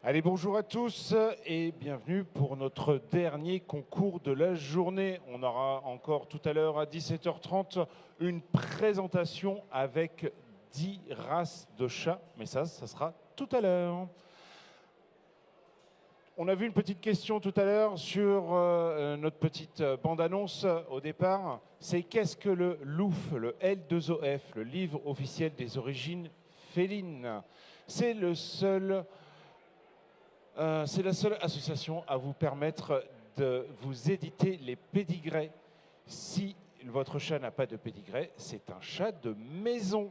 Allez, bonjour à tous et bienvenue pour notre dernier concours de la journée. On aura encore tout à l'heure à 17h30 une présentation avec 10 races de chats, mais ça sera tout à l'heure. On a vu une petite question tout à l'heure sur notre petite bande-annonce au départ. C'est qu'est-ce que le LOF, le L2OF, le livre officiel des origines félines? C'est la seule association à vous permettre de vous éditer les pédigrés. Si votre chat n'a pas de pédigré, c'est un chat de maison.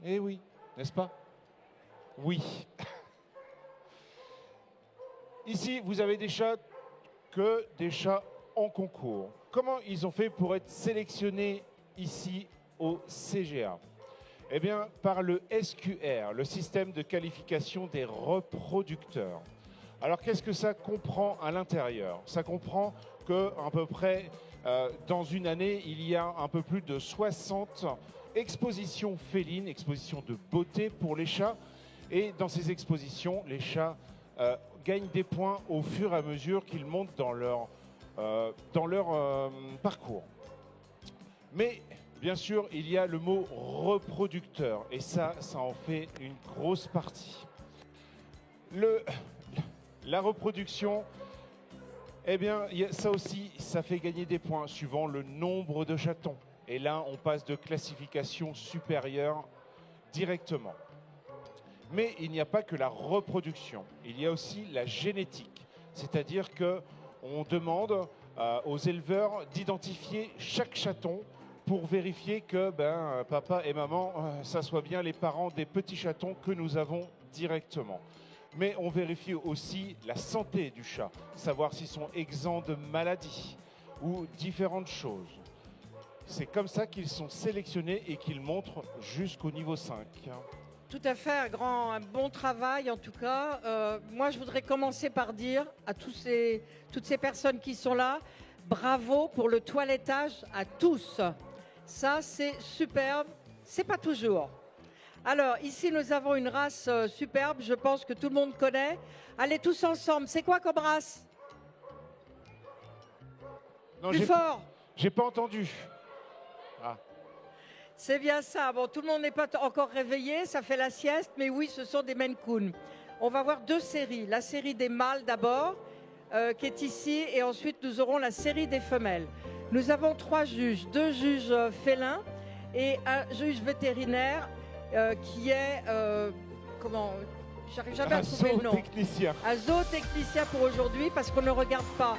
Eh oui, n'est-ce pas? Oui. Ici, vous avez des chats en concours. Comment ils ont fait pour être sélectionnés ici au CGA? Eh bien, par le SQR, le système de qualification des reproducteurs. Alors, qu'est-ce que ça comprend à l'intérieur? Ça comprend qu'à peu près, dans une année, il y a un peu plus de 60 expositions félines, expositions de beauté pour les chats. Et dans ces expositions, les chats gagnent des points au fur et à mesure qu'ils montent dans leur parcours. Mais bien sûr, il y a le mot reproducteur, et ça en fait une grosse partie. La reproduction, eh bien, ça aussi, ça fait gagner des points suivant le nombre de chatons. Et là, on passe de classification supérieure directement. Mais il n'y a pas que la reproduction, il y a aussi la génétique. C'est-à-dire qu'on demande aux éleveurs d'identifier chaque chaton pour vérifier que papa et maman, ça soit bien les parents des petits chatons que nous avons directement. Mais on vérifie aussi la santé du chat, savoir s'ils sont exempts de maladies ou différentes choses. C'est comme ça qu'ils sont sélectionnés et qu'ils montrent jusqu'au niveau 5. Tout à fait, un bon travail en tout cas. Moi, je voudrais commencer par dire à toutes ces personnes qui sont là, bravo pour le toilettage à tous. Ça, c'est superbe. C'est pas toujours. Alors, ici, nous avons une race superbe, je pense que tout le monde connaît. Allez, tous ensemble. C'est quoi comme race? Non, plus fort. J'ai pas entendu. Ah. C'est bien ça. Bon, tout le monde n'est pas encore réveillé, ça fait la sieste, mais oui, ce sont des Maine Coon. On va voir deux séries. La série des mâles d'abord, qui est ici, et ensuite nous aurons la série des femelles. Nous avons trois juges, deux juges félins et un juge vétérinaire qui est, j'arrive jamais à trouver le nom. Un zootechnicien pour aujourd'hui, parce qu'on ne regarde pas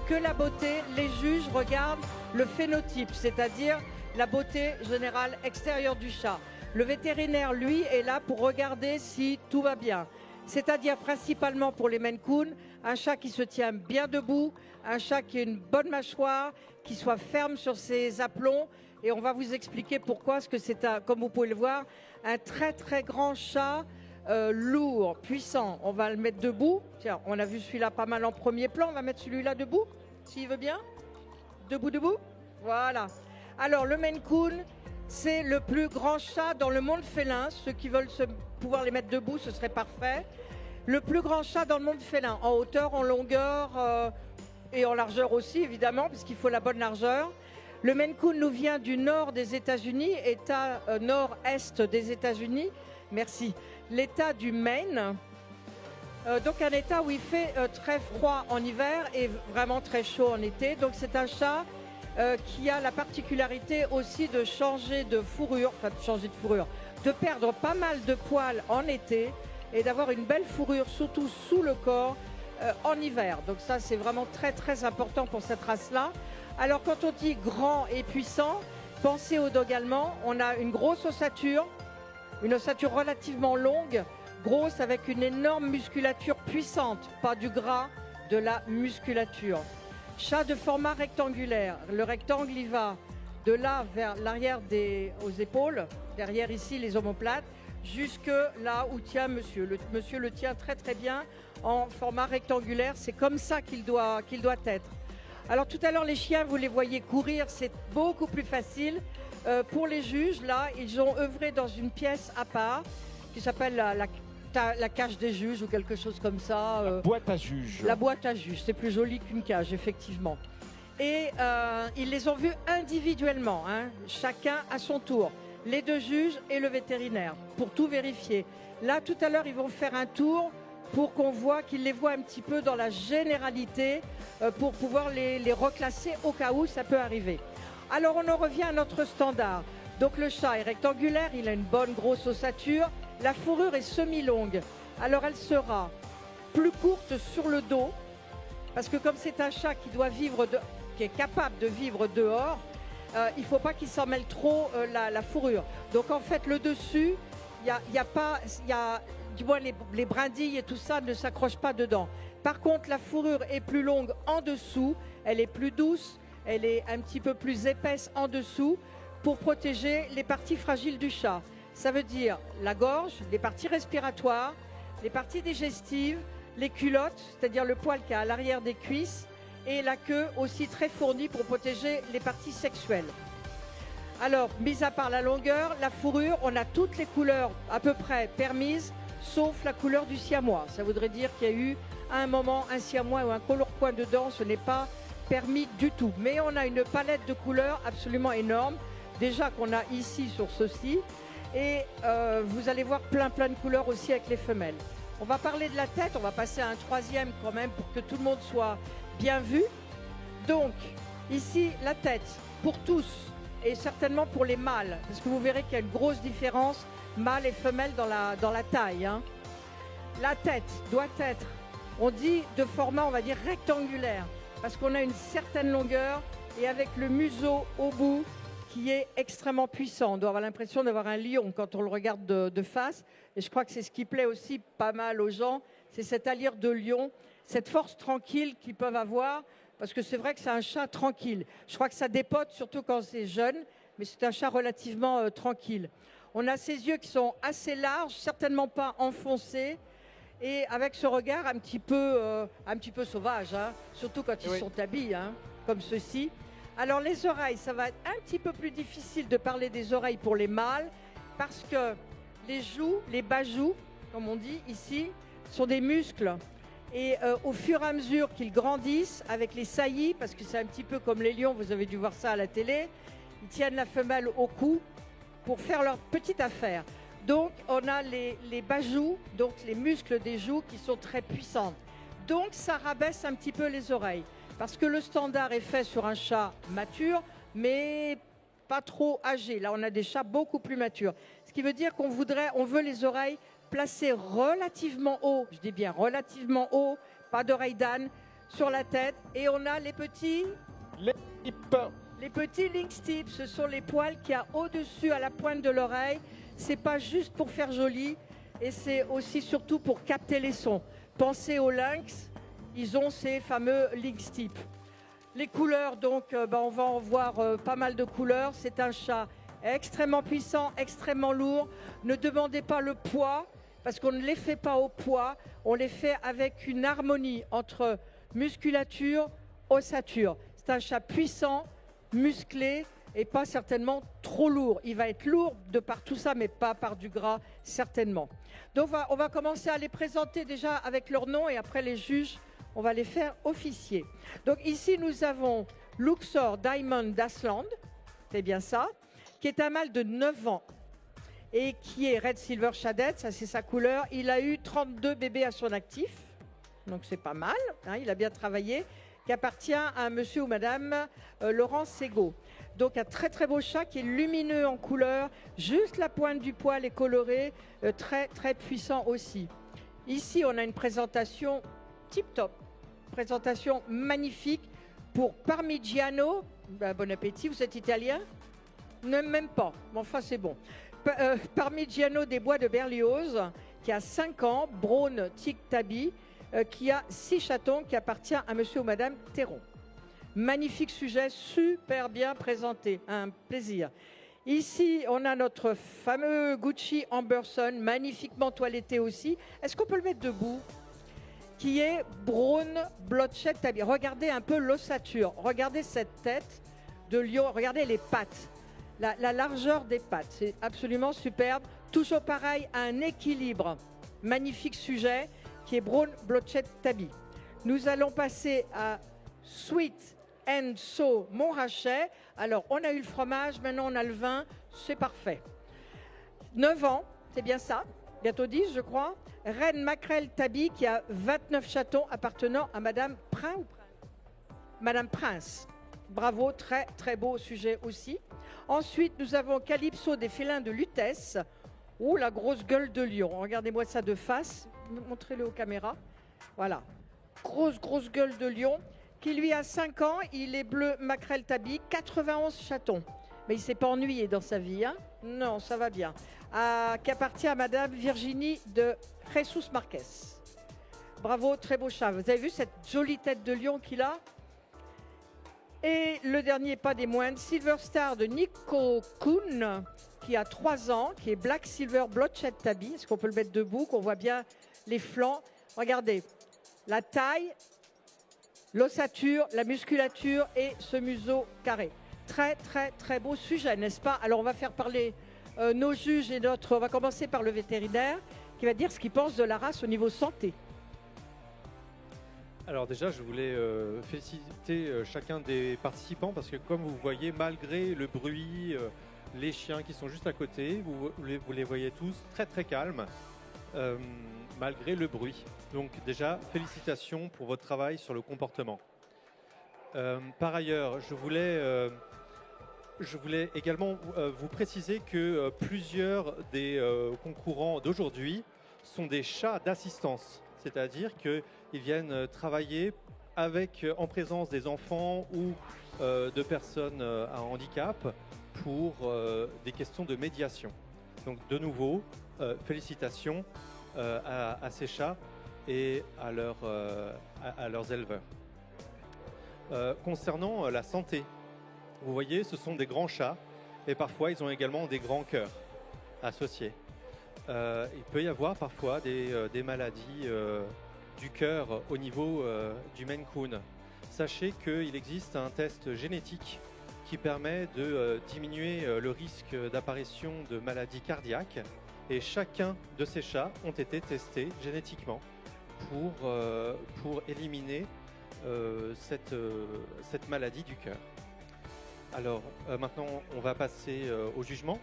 que la beauté, les juges regardent le phénotype, c'est-à-dire la beauté générale extérieure du chat. Le vétérinaire, lui, est là pour regarder si tout va bien. C'est-à-dire principalement pour les Maine Coon, un chat qui se tient bien debout, un chat qui a une bonne mâchoire, qui soit ferme sur ses aplombs. Et on va vous expliquer pourquoi, parce que c'est, comme vous pouvez le voir, un très très grand chat, lourd, puissant. On va le mettre debout. Tiens, on a vu celui-là pas mal en premier plan. On va mettre celui-là debout, s'il veut bien. Debout, debout. Voilà. Alors, le Maine Coon, c'est le plus grand chat dans le monde félin. Ceux qui veulent pouvoir les mettre debout, ce serait parfait. Le plus grand chat dans le monde félin, en hauteur, en longueur et en largeur aussi, évidemment, puisqu'il faut la bonne largeur. Le Maine Coon nous vient du nord des États-Unis, état nord-est des États-Unis. Merci. L'état du Maine. Donc un état où il fait très froid en hiver et vraiment très chaud en été. Donc c'est un chat qui a la particularité aussi de changer de fourrure, de perdre pas mal de poils en été et d'avoir une belle fourrure, surtout sous le corps, en hiver. Donc ça, c'est vraiment très très important pour cette race-là. Alors quand on dit grand et puissant, pensez au dog allemand. On a une grosse ossature, une ossature relativement longue, grosse avec une énorme musculature puissante, pas du gras, de la musculature. Chat de format rectangulaire. Le rectangle, il va de là vers l'arrière aux épaules, derrière ici les omoplates, jusque là où tient monsieur. Monsieur le tient très très bien en format rectangulaire. C'est comme ça qu'il doit être. Alors tout à l'heure, les chiens, vous les voyez courir, c'est beaucoup plus facile. Pour les juges, là, ils ont œuvré dans une pièce à part qui s'appelle la la cage des juges ou quelque chose comme ça. La boîte à juges. La boîte à juges, c'est plus joli qu'une cage, effectivement. Et ils les ont vus individuellement, hein, chacun à son tour, les deux juges et le vétérinaire, pour tout vérifier. Là, tout à l'heure, ils vont faire un tour pour qu'on voit, qu'ils les voient un petit peu dans la généralité, pour pouvoir les reclasser au cas où ça peut arriver. Alors, on en revient à notre standard. Donc, le chat est rectangulaire, il a une bonne grosse ossature. La fourrure est semi-longue. Alors, elle sera plus courte sur le dos, parce que comme c'est un chat qui doit vivre, qui est capable de vivre dehors, il ne faut pas qu'il s'en mêle trop la fourrure. Donc, en fait, le dessus, du moins les brindilles et tout ça ne s'accrochent pas dedans. Par contre, la fourrure est plus longue en dessous, elle est plus douce, elle est un petit peu plus épaisse en dessous pour protéger les parties fragiles du chat. Ça veut dire la gorge, les parties respiratoires, les parties digestives, les culottes, c'est-à-dire le poil qui est à l'arrière des cuisses, et la queue aussi très fournie pour protéger les parties sexuelles. Alors, mis à part la longueur, la fourrure, on a toutes les couleurs à peu près permises, sauf la couleur du siamois. Ça voudrait dire qu'il y a eu à un moment un siamois ou un colorpoint dedans, ce n'est pas permis du tout. Mais on a une palette de couleurs absolument énorme, déjà qu'on a ici sur ceci, et vous allez voir plein de couleurs aussi avec les femelles. On va parler de la tête, on va passer à un troisième quand même pour que tout le monde soit bien vu. Donc, ici, la tête, pour tous, et certainement pour les mâles, parce que vous verrez qu'il y a une grosse différence mâle et femelle dans la taille. Hein. La tête doit être, on dit, de format, on va dire, rectangulaire, parce qu'on a une certaine longueur, et avec le museau au bout, qui est extrêmement puissant. On doit avoir l'impression d'avoir un lion quand on le regarde de face, et je crois que c'est ce qui plaît aussi pas mal aux gens, c'est cette allure de lion, cette force tranquille qu'ils peuvent avoir, parce que c'est vrai que c'est un chat tranquille. Je crois que ça dépote, surtout quand c'est jeune, mais c'est un chat relativement tranquille. On a ses yeux qui sont assez larges, certainement pas enfoncés, et avec ce regard un petit peu sauvage, hein, surtout quand ils sont habillés, hein, comme ceci. Alors les oreilles, ça va être un petit peu plus difficile de parler des oreilles pour les mâles, parce que les joues, les bas-joues, comme on dit ici, sont des muscles. Et au fur et à mesure qu'ils grandissent, avec les saillies, parce que c'est un petit peu comme les lions, vous avez dû voir ça à la télé, ils tiennent la femelle au cou pour faire leur petite affaire. Donc on a les bas-joues, donc les muscles des joues qui sont très puissants. Donc ça rabaisse un petit peu les oreilles, parce que le standard est fait sur un chat mature, mais pas trop âgé. Là on a des chats beaucoup plus matures. Ce qui veut dire qu'on veut les oreilles placées relativement haut, je dis bien relativement haut, pas d'oreilles d'âne, sur la tête. Et on a les petits lynx tips, ce sont les poils qu'il y a au-dessus à la pointe de l'oreille. C'est pas juste pour faire joli, et c'est aussi surtout pour capter les sons. Pensez aux lynx, ils ont ces fameux lynx tips. Les couleurs, donc, on va en voir pas mal de couleurs. C'est un chat extrêmement puissant, extrêmement lourd. Ne demandez pas le poids, parce qu'on ne les fait pas au poids, on les fait avec une harmonie entre musculature, ossature. C'est un chat puissant, musclé et pas certainement trop lourd. Il va être lourd de par tout ça, mais pas par du gras, certainement. Donc on va commencer à les présenter déjà avec leur nom, et après les juges, on va les faire officier. Donc ici, nous avons Luxor Diamond d'Asland, c'est bien ça, qui est un mâle de 9 ans. Et qui est Red Silver Shaded, ça c'est sa couleur. Il a eu 32 bébés à son actif, donc c'est pas mal, hein, il a bien travaillé, qui appartient à un monsieur ou madame Laurent Segaud. Donc un très beau chat qui est lumineux en couleur, juste la pointe du poil est colorée, très puissant aussi. Ici on a une présentation tip-top, présentation magnifique pour Parmigiano. Bon appétit, vous êtes italien? Ne même pas, mais enfin c'est bon. Parmigiano des Bois de Berlioz, qui a 5 ans, Braun Tic-Tabi, qui a 6 chatons, qui appartient à monsieur ou madame Théron. Magnifique sujet, super bien présenté, un plaisir. Ici, on a notre fameux Gucci Amberson, magnifiquement toiletté aussi. Est-ce qu'on peut le mettre debout? Qui est Braun Bloodshed Tabby. Regardez un peu l'ossature, regardez cette tête de lion, regardez les pattes. La largeur des pattes, c'est absolument superbe. Toujours pareil, un équilibre magnifique sujet qui est Brown Blotched Tabby. Nous allons passer à Sweet and So Montrachet. Alors, on a eu le fromage, maintenant on a le vin, c'est parfait. 9 ans, c'est bien ça, bientôt 10 je crois. Reine Mackerel Tabby qui a 29 chatons appartenant à Madame Prince. Madame Prince. Bravo, très très beau sujet aussi. Ensuite, nous avons Calypso des félins de Lutèce. Oh, la grosse gueule de lion. Regardez-moi ça de face. Montrez-le aux caméras. Voilà. Grosse gueule de lion. Qui lui a 5 ans. Il est bleu Mackerel Tabby. 91 chatons. Mais il ne s'est pas ennuyé dans sa vie. Hein? Non, ça va bien. Qui appartient à Madame Virginie de Jesus Marquez. Bravo, très beau chat. Vous avez vu cette jolie tête de lion qu'il a? Et le dernier, pas des moindres, Silver Star de Nico Kuhn, qui a 3 ans, qui est Black Silver Blotched Tabby. Est-ce qu'on peut le mettre debout, qu'on voit bien les flancs? Regardez, la taille, l'ossature, la musculature et ce museau carré. Très beau sujet, n'est-ce pas? Alors, on va faire parler nos juges et on va commencer par le vétérinaire, qui va dire ce qu'il pense de la race au niveau santé. Alors déjà, je voulais féliciter chacun des participants parce que comme vous voyez, malgré le bruit, les chiens qui sont juste à côté, vous les voyez tous très calmes, malgré le bruit. Donc déjà, félicitations pour votre travail sur le comportement. Par ailleurs, je voulais également vous préciser que plusieurs des concurrents d'aujourd'hui sont des chats d'assistance. C'est-à-dire qu'ils viennent travailler en présence des enfants ou de personnes à handicap pour des questions de médiation. Donc de nouveau, félicitations à ces chats et à leurs éleveurs. Concernant la santé, vous voyez, ce sont des grands chats et parfois ils ont également des grands cœurs associés. Il peut y avoir parfois des maladies du cœur au niveau du Maine Coon. Sachez qu'il existe un test génétique qui permet de diminuer le risque d'apparition de maladies cardiaques et chacun de ces chats ont été testés génétiquement pour éliminer cette maladie du cœur. Alors maintenant on va passer au jugement.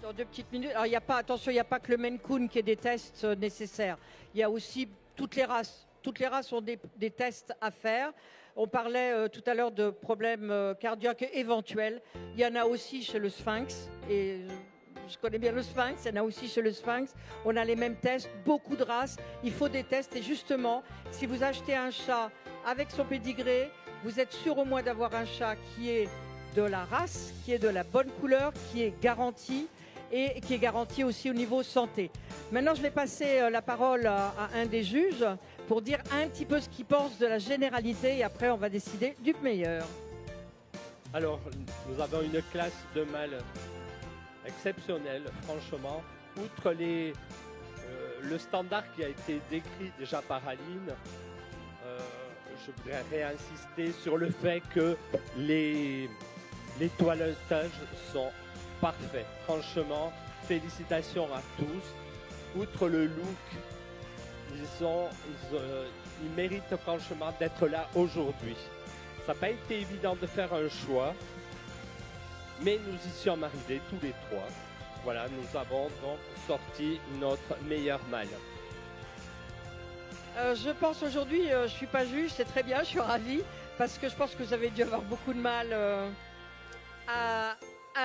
Dans 2 petites minutes. Alors, attention, il n'y a pas que le Maine Coon qui ait des tests nécessaires. Il y a aussi toutes les races. Toutes les races ont des tests à faire. On parlait tout à l'heure de problèmes cardiaques éventuels. Il y en a aussi chez le Sphinx. Et je connais bien le Sphinx. Il y en a aussi chez le Sphinx. On a les mêmes tests. Beaucoup de races. Il faut des tests. Et justement, si vous achetez un chat avec son pédigré, vous êtes sûr au moins d'avoir un chat qui est de la race, qui est de la bonne couleur, qui est garanti et qui est garanti aussi au niveau santé. Maintenant, je vais passer la parole à un des juges pour dire un petit peu ce qu'il pense de la généralité et après, on va décider du meilleur. Alors, nous avons une classe de mâles exceptionnelle, franchement. Outre le standard qui a été décrit déjà par Aline, je voudrais réinsister sur le fait que les toilettages sont parfaits. Franchement, félicitations à tous. Outre le look, ils méritent franchement d'être là aujourd'hui. Ça n'a pas été évident de faire un choix, mais nous y sommes arrivés tous les 3. Voilà, nous avons donc sorti notre meilleur mâle. Je pense aujourd'hui, je ne suis pas juge, c'est très bien, je suis ravie, parce que je pense que vous avez dû avoir beaucoup de mal à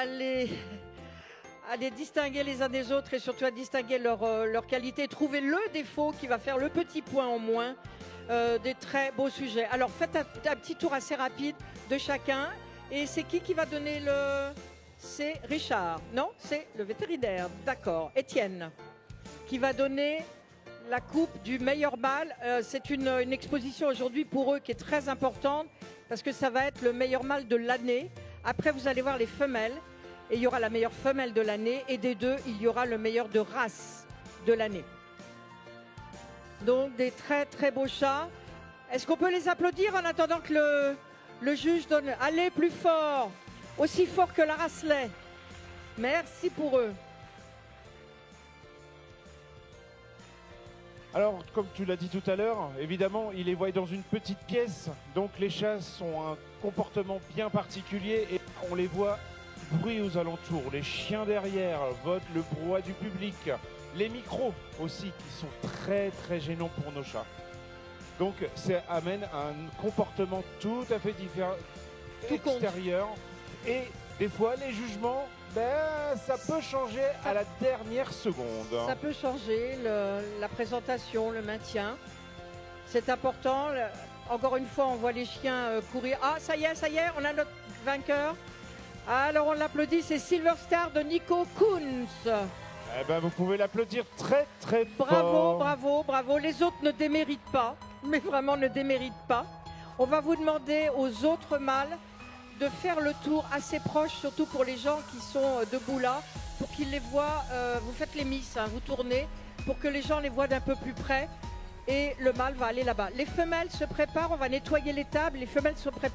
les distinguer les uns des autres et surtout à distinguer leur qualité, trouver le défaut qui va faire le petit point en moins des très beaux sujets. Alors faites un petit tour assez rapide de chacun. Et c'est qui va donner c'est Richard, non? C'est le vétérinaire, d'accord. Étienne, qui va donner la coupe du meilleur mâle. C'est une exposition aujourd'hui pour eux qui est très importante parce que ça va être le meilleur mâle de l'année. Après, vous allez voir les femelles et il y aura la meilleure femelle de l'année et des deux, il y aura le meilleur de race de l'année. Donc, des très, très beaux chats. Est-ce qu'on peut les applaudir en attendant que le juge donne... Allez, plus fort, aussi fort que la race l'est. Merci pour eux. Alors, comme tu l'as dit tout à l'heure, évidemment, il les voit dans une petite pièce, donc les chats ont un comportement bien particulier et on les voit bruit aux alentours, les chiens derrière, le brouhaha du public, les micros aussi qui sont très très gênants pour nos chats. Donc ça amène un comportement tout à fait différent, extérieur, et des fois les jugements, ça peut changer à la dernière seconde. Ça peut changer la présentation, le maintien. C'est important. Encore une fois, on voit les chiens courir. Ah, ça y est, on a notre vainqueur. Alors on l'applaudit, c'est Silver Star de Nico Kunz. Eh ben, vous pouvez l'applaudir très très fort. Bravo, bravo, bravo. Les autres ne déméritent pas, mais vraiment ne déméritent pas. On va vous demander aux autres mâles de faire le tour assez proche, surtout pour les gens qui sont debout là, pour qu'ils les voient. Vous faites les miss, hein, vous tournez, pour que les gens les voient d'un peu plus près. Et le mâle va aller là-bas. Les femelles se préparent, on va nettoyer les tables, les femelles se préparent.